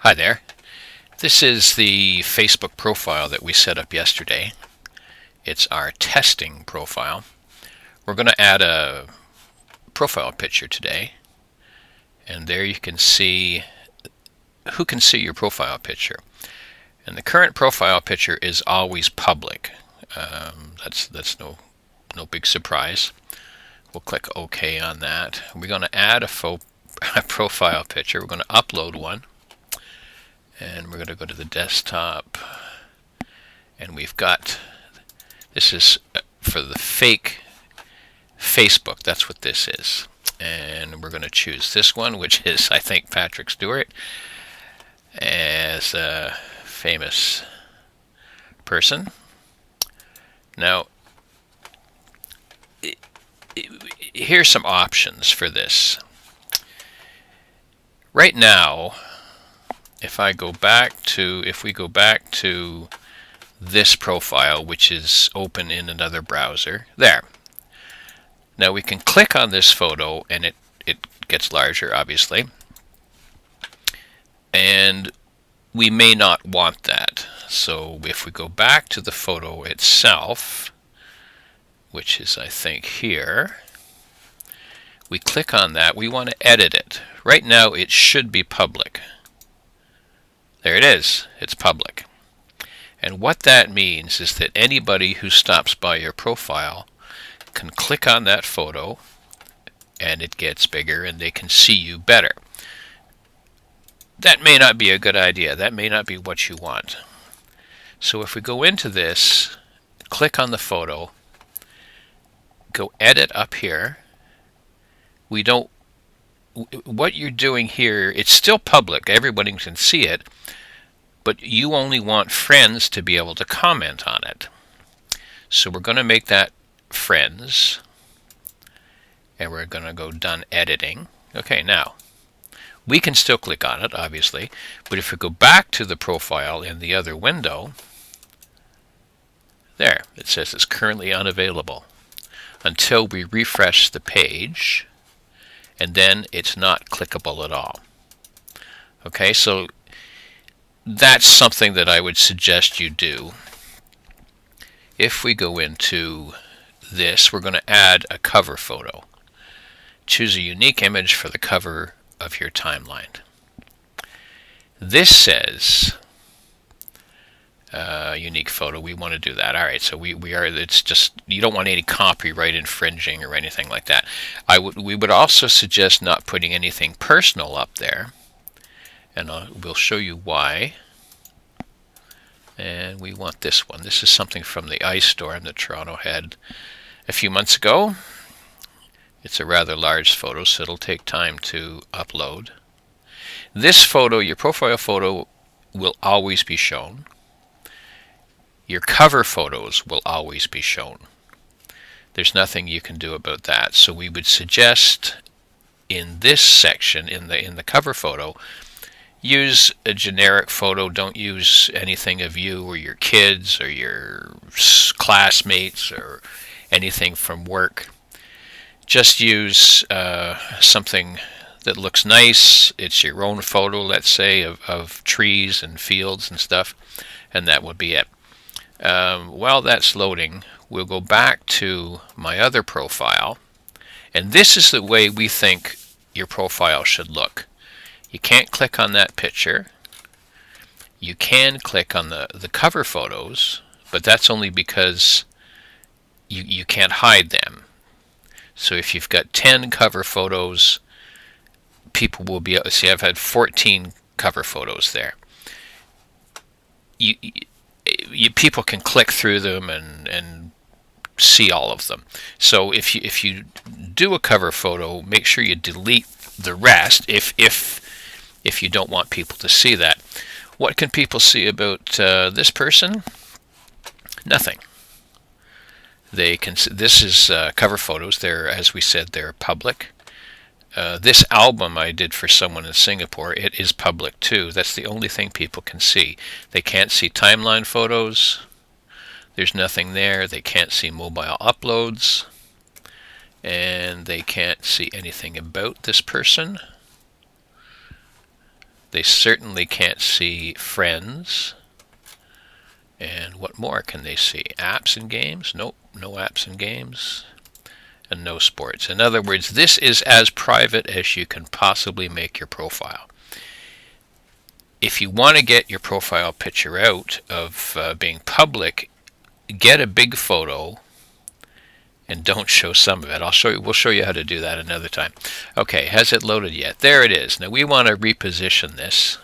Hi there. This is the Facebook profile that we set up yesterday. It's our testing profile. We're going to add a profile picture today, and there you can see who can see your profile picture. And the current profile picture is always public. That's no big surprise. We'll click OK on that. We're going to add a profile picture. We're going to upload one. And we're going to go to the desktop, and we've got, this is for the fake Facebook. That's what this is. And we're going to choose this one, which is, I think, Patrick Stewart as a famous person. Now, here's some options for this. Right now, if we go back to this profile, which is open in another browser, there. Now we can click on this photo and it gets larger, obviously. And we may not want that. So if we go back to the photo itself, which is, I think, here, we click on that. We want to edit it. Right now it should be public. There it is. It's public. And what that means is that anybody who stops by your profile can click on that photo and it gets bigger and they can see you better. That may not be a good idea. That may not be what you want. So if we go into this, click on the photo, go edit up here. What you're doing here, it's still public. Everybody can see it. But you only want friends to be able to comment on it. So we're going to make that friends, and we're going to go done editing. Okay, now we can still click on it, obviously, but if we go back to the profile in the other window, there, it says it's currently unavailable until we refresh the page, and then it's not clickable at all. Okay, so that's something that I would suggest you do. If we go into this, we're going to add a cover photo. Choose a unique image for the cover of your timeline. This says unique photo. We want to do that. All right, so it's just, you don't want any copyright infringing or anything like that. We would also suggest not putting anything personal up there. And we'll show you why. And we want this one. This is something from the ice storm that Toronto had a few months ago. It's a rather large photo, so it'll take time to upload. This photo, your profile photo, will always be shown. Your cover photos will always be shown. There's nothing you can do about that. So we would suggest in this section, in the cover photo, use a generic photo. Don't use anything of you or your kids or your classmates or anything from work. Just use something that looks nice. It's your own photo, let's say, of trees and fields and stuff, and that would be it. While that's loading, we'll go back to my other profile, and this is the way we think your profile should look. You can't click on that picture. You can click on the cover photos, but that's only because you can't hide them. So if you've got 10 cover photos, people will be able to see. I've had 14 cover photos there. People can click through them and see all of them. So if you do a cover photo, make sure you delete the rest if you don't want people to see that. What can people see about this person? Nothing. They can. This is cover photos. They're, as we said, they're public. This album I did for someone in Singapore, it is public too. That's the only thing people can see. They can't see timeline photos. There's nothing there. They can't see mobile uploads. And they can't see anything about this person. They certainly can't see friends. And what more can they see? Apps and games? Nope, no apps and games. And no sports. In other words, this is as private as you can possibly make your profile. If you want to get your profile picture out of being public, get a big photo and don't show some of it. We'll show you how to do that another time. Okay, has it loaded yet? There it is. Now we want to reposition this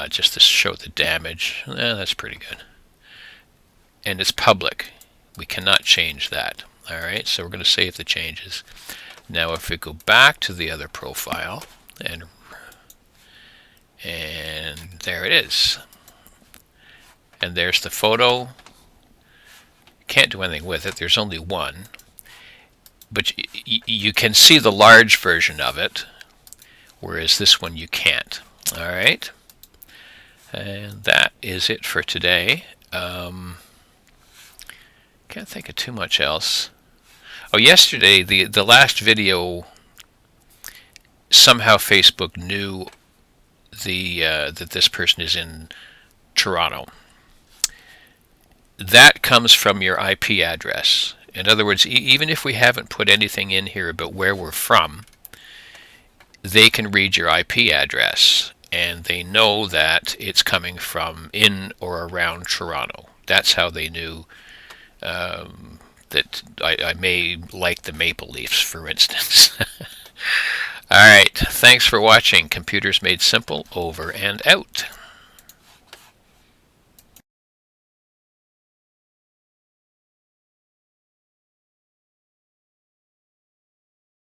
just to show the damage. That's pretty good. And it's public. We cannot change that. Alright, so we're going to save the changes. Now if we go back to the other profile, and there it is. And there's the photo. Can't do anything with it. There's only one. But you can see the large version of it, whereas this one you can't. Alright. And that is it for today. Can't think of too much else. Oh, yesterday, the last video, somehow Facebook knew that this person is in Toronto. That comes from your IP address. In other words, even if we haven't put anything in here about where we're from, they can read your IP address, and they know that it's coming from in or around Toronto. That's how they knew that I may like the Maple Leafs, for instance. All right, thanks for watching. Computers Made Simple, over and out.